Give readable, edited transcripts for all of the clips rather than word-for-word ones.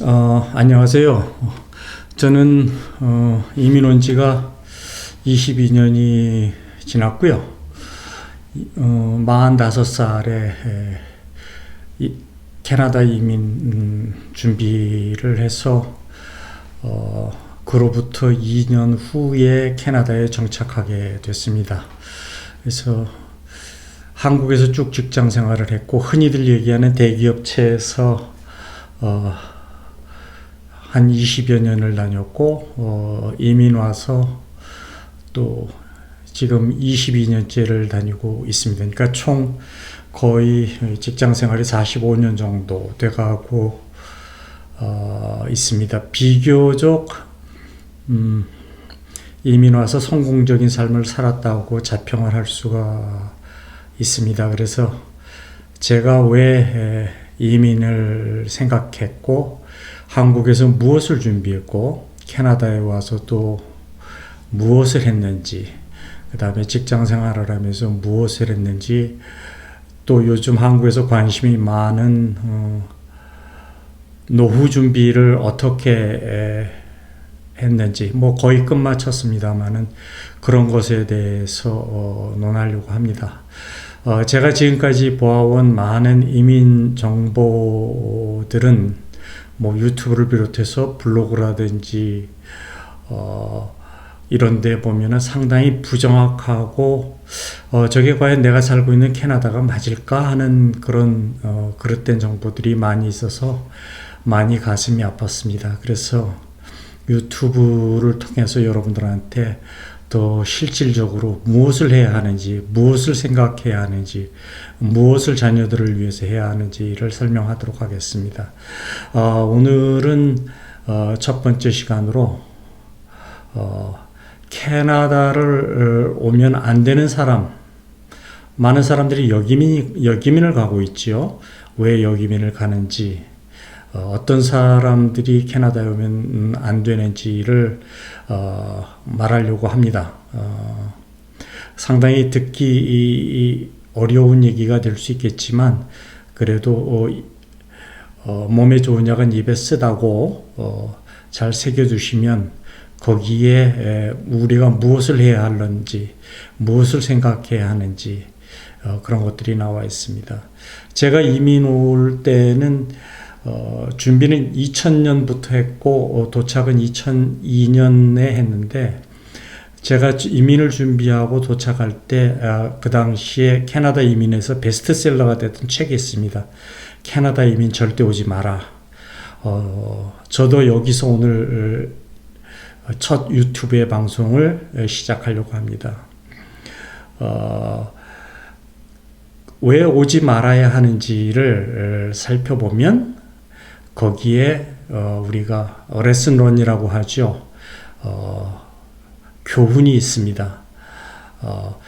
안녕하세요. 저는 이민 온 지가 22년이 지났고요. 45살에 캐나다 이민 준비를 해서 그로부터 2년 후에 캐나다에 정착하게 됐습니다. 그래서 한국에서 쭉 직장 생활을 했고, 흔히들 얘기하는 대기업체에서 한 20여 년을 다녔고, 이민 와서 또 지금 22년째를 다니고 있습니다. 그러니까 총 거의 직장 생활이 45년 정도 돼가고 있습니다. 비교적 이민 와서 성공적인 삶을 살았다고 자평을 할 수가 있습니다. 그래서 제가 왜 이민을 생각했고, 한국에서 무엇을 준비했고, 캐나다에 와서 또 무엇을 했는지, 그 다음에 직장 생활을 하면서 무엇을 했는지, 또 요즘 한국에서 관심이 많은 노후 준비를 어떻게 했는지, 뭐 거의 끝마쳤습니다만은 그런 것에 대해서 논하려고 합니다. 제가 지금까지 보아온 많은 이민 정보들은 뭐 유튜브를 비롯해서 블로그라든지 이런 데 보면은 상당히 부정확하고 저게 과연 내가 살고 있는 캐나다가 맞을까 하는 그런 그릇된 정보들이 많이 있어서 많이 가슴이 아팠습니다. 그래서 유튜브를 통해서 여러분들한테 더 실질적으로 무엇을 해야 하는지, 무엇을 생각해야 하는지, 무엇을 자녀들을 위해서 해야 하는지를 설명하도록 하겠습니다. 오늘은 첫 번째 시간으로 캐나다를 오면 안 되는 사람, 많은 사람들이 여기민을 가고 있지요. 왜 여기민을 가는지, 어떤 사람들이 캐나다에 오면 안 되는지를 말하려고 합니다. 상당히 듣기 어려운 얘기가 될 수 있겠지만, 그래도 몸에 좋은 약은 입에 쓰다고 잘 새겨두시면 거기에 우리가 무엇을 해야 하는지, 무엇을 생각해야 하는지 그런 것들이 나와 있습니다. 제가 이민 올 때는 준비는 2000년부터 했고 도착은 2002년에 했는데, 제가 이민을 준비하고 도착할 때 그 당시에 캐나다 이민에서 베스트셀러가 됐던 책이 있습니다. 캐나다 이민 절대 오지 마라. 저도 여기서 오늘 첫 유튜브의 방송을 시작하려고 합니다. 왜 오지 말아야 하는지를 살펴보면 거기에 우리가 레슨런이라고 하죠. 교훈이 있습니다.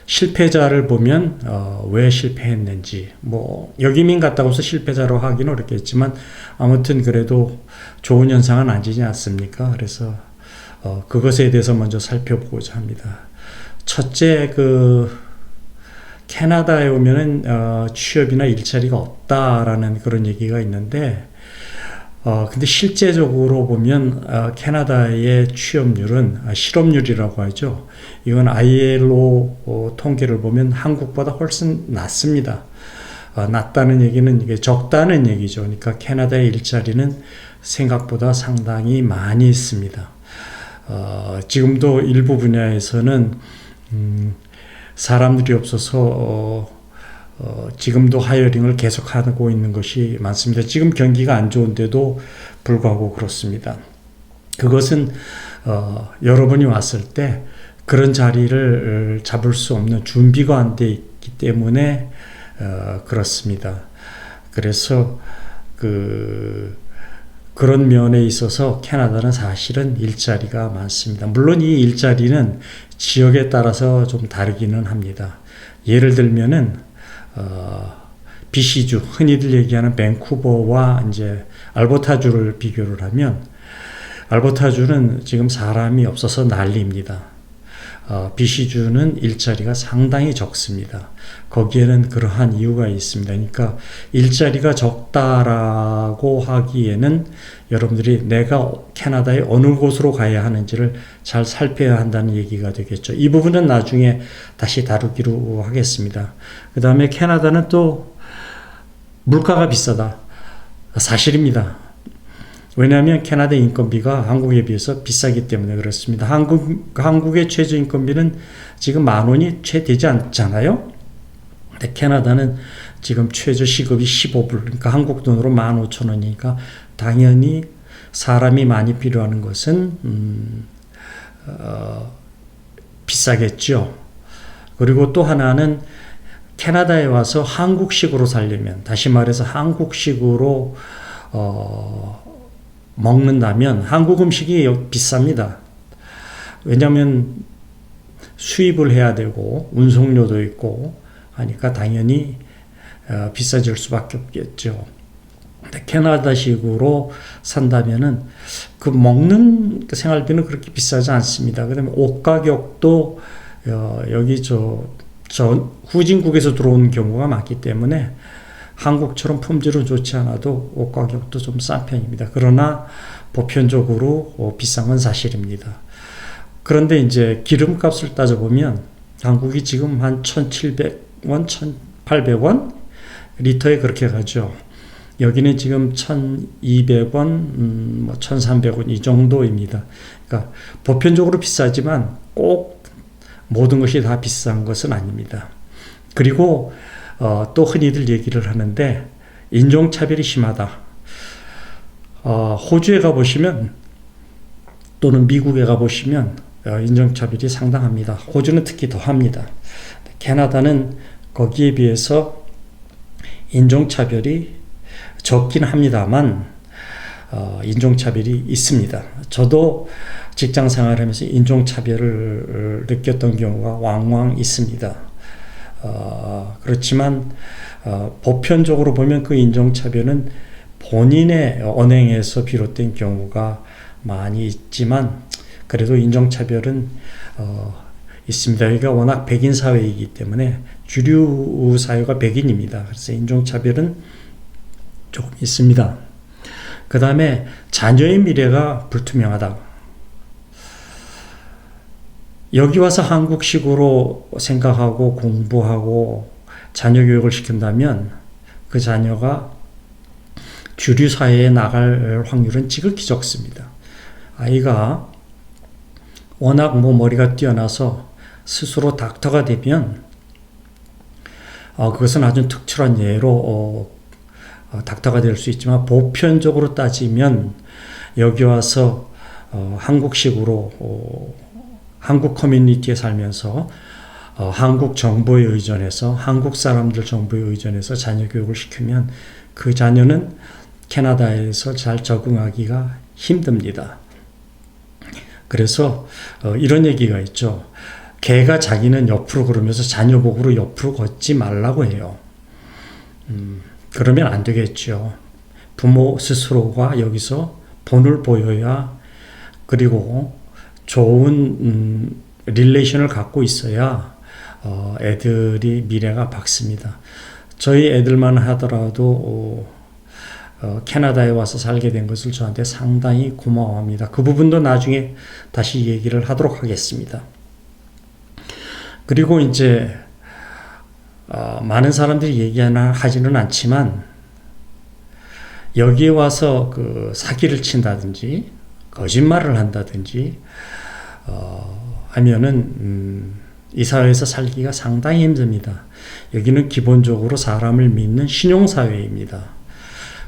실패자를 보면 왜 실패했는지, 뭐 여기민 갔다고 해서 실패자로 하기는 어렵겠지만 아무튼 그래도 좋은 현상은 아니지 않습니까? 그래서 그것에 대해서 먼저 살펴보고자 합니다. 첫째, 캐나다에 오면은 취업이나 일자리가 없다라는 그런 얘기가 있는데, 근데 실제적으로 보면 캐나다의 취업률은 실업률이라고 하죠. 이건 ILO 통계를 보면 한국보다 훨씬 낮습니다. 낮다는 얘기는 이게 적다는 얘기죠. 그러니까 캐나다의 일자리는 생각보다 상당히 많이 있습니다. 지금도 일부 분야에서는 사람들이 없어서 지금도 하이어링을 계속하고 있는 것이 많습니다. 지금 경기가 안 좋은데도 불구하고 그렇습니다. 그것은 여러분이 왔을 때 그런 자리를 잡을 수 없는 준비가 안 돼 있기 때문에 그렇습니다. 그래서 그런 면에 있어서 캐나다는 사실은 일자리가 많습니다. 물론 이 일자리는 지역에 따라서 좀 다르기는 합니다. 예를 들면은 BC주, 흔히들 얘기하는 밴쿠버와 이제 알버타주를 비교를 하면, 알버타주는 지금 사람이 없어서 난리입니다. BC주는 일자리가 상당히 적습니다. 거기에는 그러한 이유가 있습니다. 그러니까 일자리가 적다라고 하기에는 여러분들이 내가 캐나다의 어느 곳으로 가야 하는지를 잘 살펴야 한다는 얘기가 되겠죠. 이 부분은 나중에 다시 다루기로 하겠습니다. 그 다음에 캐나다는 또 물가가 비싸다. 사실입니다. 왜냐하면 캐나다 인건비가 한국에 비해서 비싸기 때문에 그렇습니다. 한국의 최저인건비는 지금 10,000원이 채 되지 않잖아요. 근데 캐나다는 지금 최저 시급이 15불, 그러니까 한국 돈으로 15,000원이니까 당연히 사람이 많이 필요한 것은 비싸겠죠. 그리고 또 하나는 캐나다에 와서 한국식으로 살려면, 다시 말해서 한국식으로 먹는다면 한국 음식이 비쌉니다. 왜냐하면 수입을 해야 되고 운송료도 있고 하니까 당연히 비싸질 수밖에 없겠죠. 근데 캐나다식으로 산다면은 그 먹는 생활비는 그렇게 비싸지 않습니다. 그다음에 옷 가격도 여기 저 후진국에서 들어오는 경우가 많기 때문에 한국처럼 품질은 좋지 않아도 옷 가격도 좀 싼 편입니다. 그러나 보편적으로 비싼 건 사실입니다. 그런데 이제 기름값을 따져보면 한국이 지금 한 1,700원, 1,800원 리터에 그렇게 가죠. 여기는 지금 1,200원, 1,300원 이 정도입니다. 그러니까 보편적으로 비싸지만 꼭 모든 것이 다 비싼 것은 아닙니다. 그리고 또 흔히들 얘기를 하는데 인종차별이 심하다. 호주에 가보시면 또는 미국에 가보시면 인종차별이 상당합니다. 호주는 특히 더합니다. 캐나다는 거기에 비해서 인종차별이 적긴 합니다만 인종차별이 있습니다. 저도 직장 생활하면서 인종차별을 느꼈던 경우가 왕왕 있습니다. 그렇지만 보편적으로 보면 그 인종차별은 본인의 언행에서 비롯된 경우가 많이 있지만 그래도 인종차별은 있습니다. 여기가 워낙 백인 사회이기 때문에 주류 사회가 백인입니다. 그래서 인종차별은 조금 있습니다. 그 다음에 자녀의 미래가 불투명하다. 여기 와서 한국식으로 생각하고 공부하고 자녀 교육을 시킨다면 그 자녀가 주류 사회에 나갈 확률은 지극히 적습니다. 아이가 워낙 머리가 뛰어나서 스스로 닥터가 되면 그것은 아주 특출한 예로 닥터가 될 수 있지만 보편적으로 따지면 여기 와서 한국식으로 한국 커뮤니티에 살면서 한국 정보에 의존해서 한국 사람들 정보에 의존해서 자녀 교육을 시키면 그 자녀는 캐나다에서 잘 적응하기가 힘듭니다. 그래서 이런 얘기가 있죠. 개가 자기는 옆으로 걸으면서 자녀 보고 옆으로 걷지 말라고 해요. 그러면 안 되겠죠. 부모 스스로가 여기서 본을 보여야 그리고 좋은 릴레이션을 갖고 있어야 애들이 미래가 밝습니다. 저희 애들만 하더라도 캐나다에 와서 살게 된 것을 저한테 상당히 고마워합니다. 그 부분도 나중에 다시 얘기를 하도록 하겠습니다. 그리고 이제 많은 사람들이 하지는 않지만 여기에 와서 그 사기를 친다든지 거짓말을 한다든지 하면은 이 사회에서 살기가 상당히 힘듭니다. 여기는 기본적으로 사람을 믿는 신용사회입니다.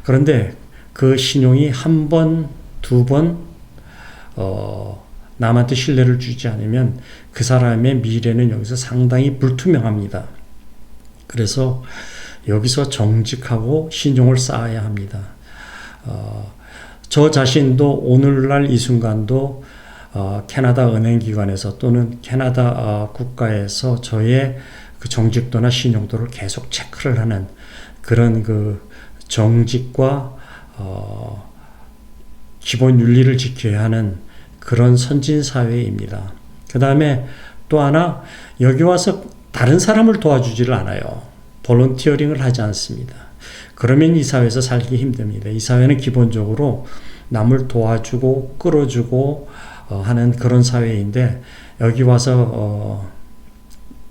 그런데 그 신용이 한 번, 두 번 남한테 신뢰를 주지 않으면 그 사람의 미래는 여기서 상당히 불투명합니다. 그래서 여기서 정직하고 신용을 쌓아야 합니다. 저 자신도 오늘날 이 순간도 캐나다 은행기관에서 또는 캐나다 국가에서 저의 그 정직도나 신용도를 계속 체크를 하는 그런 그 정직과 기본 윤리를 지켜야 하는 그런 선진 사회입니다. 그 다음에 또 하나, 여기 와서 다른 사람을 도와주지를 않아요. 볼런티어링을 하지 않습니다. 그러면 이 사회에서 살기 힘듭니다. 이 사회는 기본적으로 남을 도와주고 끌어주고 하는 그런 사회인데, 여기 와서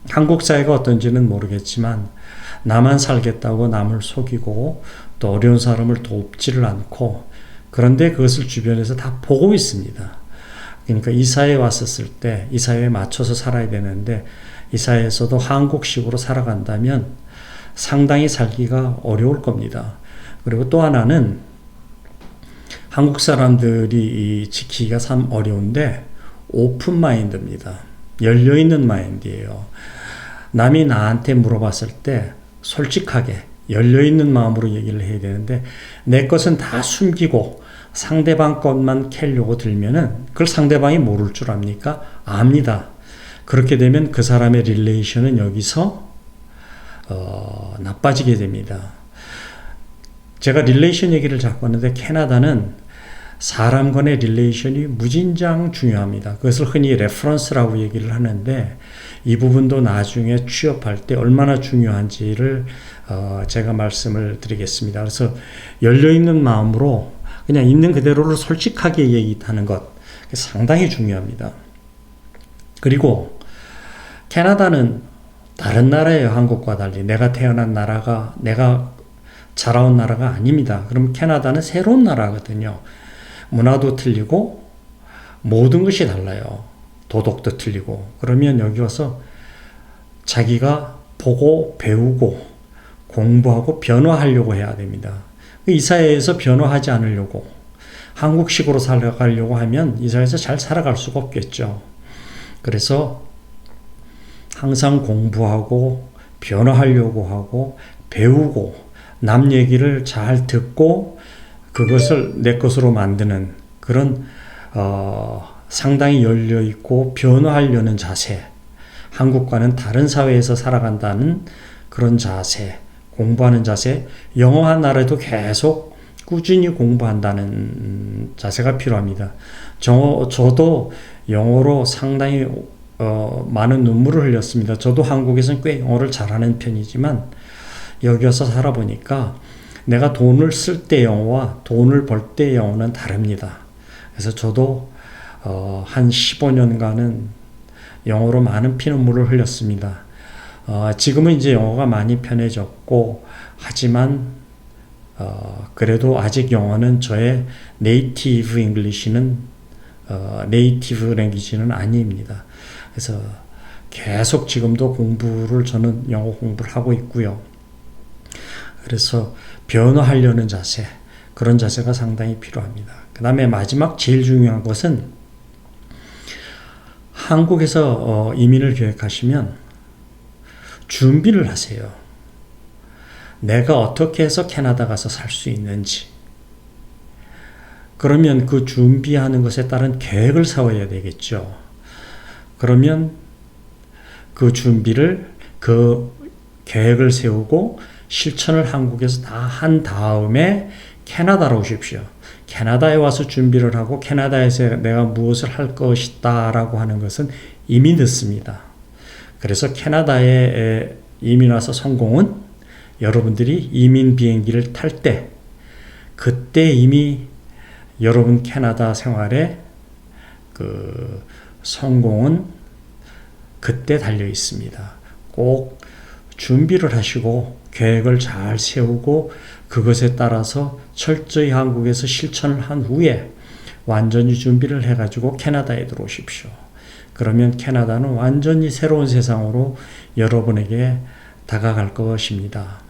한국 사회가 어떤지는 모르겠지만 나만 살겠다고 남을 속이고 또 어려운 사람을 돕지를 않고, 그런데 그것을 주변에서 다 보고 있습니다. 그러니까 이 사회에 왔었을 때 이 사회에 맞춰서 살아야 되는데, 이 사회에서도 한국식으로 살아간다면 상당히 살기가 어려울 겁니다. 그리고 또 하나는 한국 사람들이 지키기가 참 어려운데, 오픈 마인드입니다. 열려있는 마인드예요. 남이 나한테 물어봤을 때 솔직하게 열려있는 마음으로 얘기를 해야 되는데, 내 것은 다 숨기고 상대방 것만 캐려고 들면은 그걸 상대방이 모를 줄 압니까? 압니다. 그렇게 되면 그 사람의 릴레이션은 여기서 나빠지게 됩니다. 제가 릴레이션 얘기를 자꾸 하는데, 캐나다는 사람 간의 릴레이션이 무진장 중요합니다. 그것을 흔히 레퍼런스라고 얘기를 하는데, 이 부분도 나중에 취업할 때 얼마나 중요한지를 제가 말씀을 드리겠습니다. 그래서 열려있는 마음으로 그냥 있는 그대로를 솔직하게 얘기하는 것, 상당히 중요합니다. 그리고 캐나다는 다른 나라예요. 한국과 달리. 내가 태어난 나라가, 내가 자라온 나라가 아닙니다. 그럼 캐나다는 새로운 나라거든요. 문화도 틀리고 모든 것이 달라요. 도덕도 틀리고. 그러면 여기 와서 자기가 보고 배우고 공부하고 변화하려고 해야 됩니다. 이 사회에서 변화하지 않으려고, 한국식으로 살아가려고 하면 이 사회에서 잘 살아갈 수가 없겠죠. 그래서 항상 공부하고 변화하려고 하고 배우고 남 얘기를 잘 듣고 그것을 내 것으로 만드는 그런 상당히 열려있고 변화하려는 자세, 한국과는 다른 사회에서 살아간다는 그런 자세, 공부하는 자세, 영어 하나라도 계속 꾸준히 공부한다는 자세가 필요합니다. 저도 영어로 상당히 많은 눈물을 흘렸습니다. 저도 한국에서는 꽤 영어를 잘하는 편이지만 여기 와서 살아보니까 내가 돈을 쓸 때 영어와 돈을 벌 때 영어는 다릅니다. 그래서 저도 한 15년간은 영어로 많은 피눈물을 흘렸습니다. 지금은 이제 영어가 많이 편해졌고, 하지만 그래도 아직 영어는 저의 네이티브 잉글리시는 네이티브 랭귀지는 아닙니다. 그래서 계속 지금도 저는 영어 공부를 하고 있고요. 그래서 변화하려는 자세, 그런 자세가 상당히 필요합니다. 그 다음에 마지막 제일 중요한 것은, 한국에서 이민을 계획하시면 준비를 하세요. 내가 어떻게 해서 캐나다 가서 살 수 있는지. 그러면 그 준비하는 것에 따른 계획을 세워야 되겠죠. 그러면 그 준비를, 그 계획을 세우고 실천을 한국에서 다 한 다음에 캐나다로 오십시오. 캐나다에 와서 준비를 하고 캐나다에서 내가 무엇을 할 것이다 라고 하는 것은 이미 늦습니다. 그래서 캐나다에 이민 와서 성공은 여러분들이 이민 비행기를 탈 때, 그때 이미 여러분 캐나다 생활의 그 성공은 그때 달려 있습니다. 꼭 준비를 하시고 계획을 잘 세우고 그것에 따라서 철저히 한국에서 실천을 한 후에 완전히 준비를 해가지고 캐나다에 들어오십시오. 그러면 캐나다는 완전히 새로운 세상으로 여러분에게 다가갈 것입니다.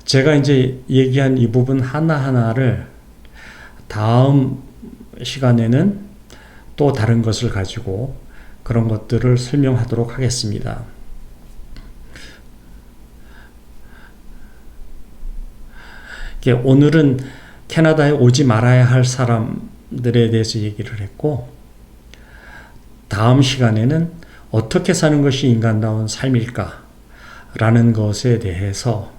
제가 이제 얘기한 이 부분 하나하나를 다음 시간에는 또 다른 것을 가지고 그런 것들을 설명하도록 하겠습니다. 오늘은 캐나다에 오지 말아야 할 사람들에 대해서 얘기를 했고, 다음 시간에는 어떻게 사는 것이 인간다운 삶일까 라는 것에 대해서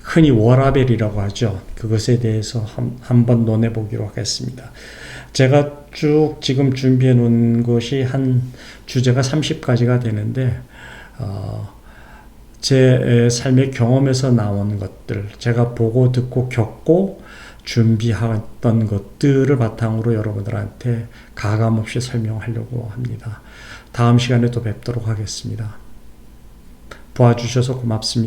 흔히 워라벨이라고 하죠. 그것에 대해서 한번 논해보기로 하겠습니다. 제가 쭉 지금 준비해 놓은 것이 한 주제가 30가지가 되는데 제 삶의 경험에서 나온 것들, 제가 보고 듣고 겪고 준비했던 것들을 바탕으로 여러분들한테 가감없이 설명하려고 합니다. 다음 시간에 또 뵙도록 하겠습니다. 봐주셔서 고맙습니다.